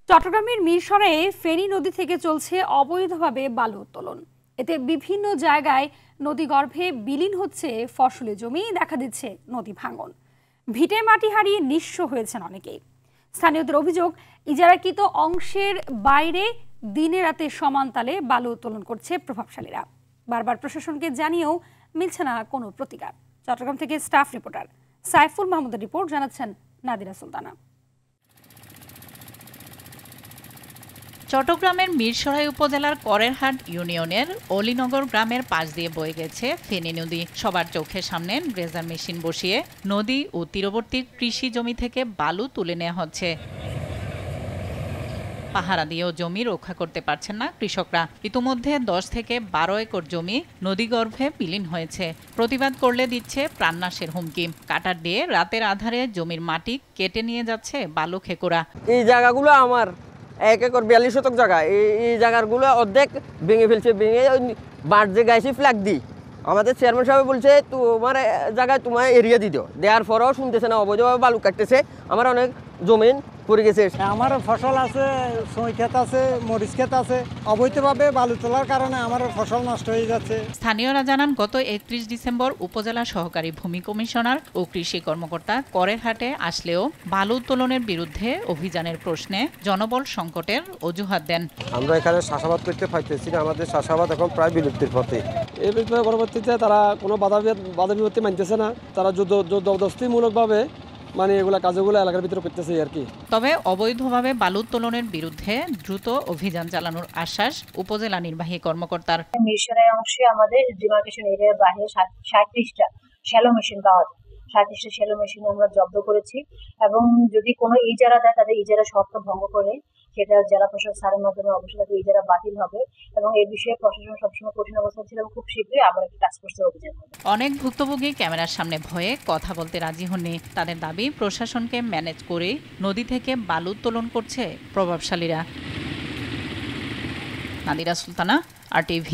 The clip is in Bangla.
চট্টগ্রামের মিরসরাইয়ে ফেনী নদী থেকে চলছে অবৈধভাবে বালু উত্তোলন। এতে বিভিন্ন জায়গায় নদীগর্ভে বিলীন হচ্ছে ফসলি জমি, দেখা দিচ্ছে নদী ভাঙন। ভিটে মাটি হারিয়ে নিঃস্ব হয়েছেন অনেকেই। স্থানীয়দের অভিযোগ, ইজারাকৃত অংশের বাইরে দিনে রাতে সমান তালে বালু উত্তোলন করছে প্রভাবশালীরা। বারবার প্রশাসনকে জানিয়েও মিলছে না কোনো প্রতিকার। চট্টগ্রাম থেকে স্টাফ রিপোর্টার সাইফুল মাহমুদের রিপোর্ট, জানাচ্ছেন নাদিরা সুলতানা। চট্টগ্রামের মিরসরাই উপজেলার করেরহাট ইউনিয়নের অলিনগর গ্রামের পাশ দিয়ে বয়ে গেছে ফেনী নদী। সবার চোখের সামনে ড্রেজার মেশিন বসিয়ে নদী ও তীরবর্তী কৃষি জমি থেকে বালু তুলে নেওয়া হচ্ছে। পাহারা দিয়েও জমি রক্ষা করতে পারছেন না কৃষকরা। ইতিমধ্যে 10 থেকে 12 একর জমি নদীগর্ভে বিলীন হয়েছে। প্রতিবাদ করলে দিচ্ছে প্রাণনাশের হুমকি। কাটার দিয়ে রাতের আধারে জমির মাটি কেটে নিয়ে যাচ্ছে বালু খেকোরা। এই জায়গাগুলো আমার 1 একর 42 শতক জায়গা। এই জায়গাগুলো অর্ধেক ভেঙে ফেলছে। ভেঙে বাঁধ যে গাইছে ফ্ল্যাগ দি আমাদের চেয়ারম্যান সাহেব বলছে তোমার জায়গায় তোমার এরিয়া দিও, দেওয়ার পরেও শুনতেছে না, অবৈধভাবে বালু কাটতেছে। আমার অনেক জমিন পড়ে গেছে। আমার ফসল আছে, সই ক্ষেত আছে, মরিচ ক্ষেত আছে। অবৈধভাবে বালু তোলার কারণে আমার ফসল নষ্ট হয়ে যাচ্ছে। স্থানীয়রা জানান, গত 31 ডিসেম্বর উপজেলা সহকারী ভূমি কমিশনার ও কৃষি কর্মকর্তা করেরহাটে আসলেও বালু উত্তোলনের বিরুদ্ধে অভিযানের প্রশ্নে জনবল সংকটের অজুহাত দেন। আমরা এখানে চাষাবাদ করতে পারতেছি না, আমাদের চাষাবাদ এখন প্রায় বিলুপ্তির পথে। এই বিষয়ে পরবর্তীতে তারা কোনো বাধা বিপত্তি মানতেছে না। তারা জবরদস্তিমূলকভাবে এগুলা কাজগুলো এলাকার ভিতরে করতেছে আর কি। তবে অবৈধভাবে বালু উত্তোলনের বিরুদ্ধে দ্রুত অভিযান চালানোর আশ্বাস উপজেলা নির্বাহী কর্মকর্তার। মিরসরাই অংশে আমাদের ডিমার্কেশন এরিয়ার বাইরে 37টা শ্যালো মেশিন পাওয়া যায়। 37টা শ্যালো মেশিন আমরা জব্দ করেছি এবং যদি কোনো ইজারা দেয় তাদের ইজারা শর্ত ভঙ্গ করে সেটা জেলা প্রশাসক স্যারের মাধ্যমে অবশ্যই তাদের ইজারা বাতিল হবে এবং এই বিষয়ে প্রশাসন সবসময় কঠিন অবস্থা ছিল এবং খুব শীঘ্রই আবার একটি টাস্ক ফোর্সের অভিযান হবে। অনেক ভুক্তভোগী ক্যামেরার সামনে ভয়ে কথা বলতে রাজি হননি। তাদের দাবি, প্রশাসনকে ম্যানেজ করে নদী থেকে বালু উত্তোলন করছে প্রভাবশালীরা। নাদিরা সুলতানা, RTV।